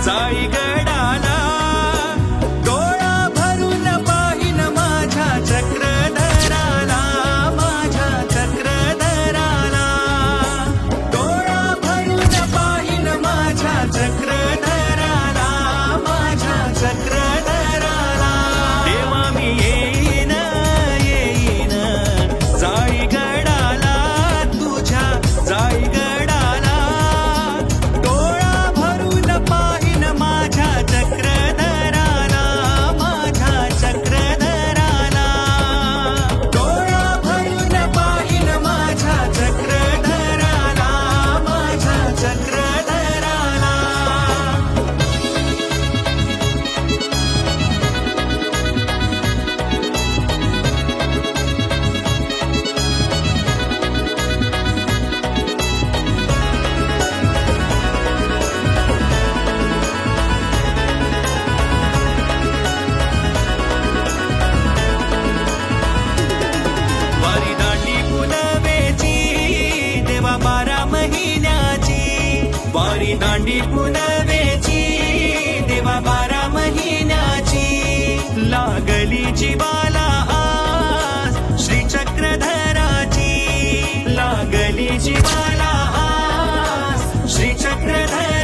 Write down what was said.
जाळी गडाला डोळा भरून पाहिन माझ्या चक्रधराला, माझ्या चक्रधराला डोळा भरून पाहिन माझ्या चक्रधराला, माझ्या चक्रधराला तेव्हा मी येईन येईन जाळी गडाला, तुझ्या जाळी गडाला डोळा भरून पाहिन माझ्या चक्रधराला, माझ्या चक्रधराला डोळा भरून पाहिन माझ्या चक्रधराला, माझ्या चक्रधराला. वारी दांडी पुनवेची देवा 12 महिन्याची, वारी दांडी पुनवेची देवा 12 महिन्याची लागली जीवाला आज श्री चक्रधराची, लागली जीवाला आज श्री चक्रधराची.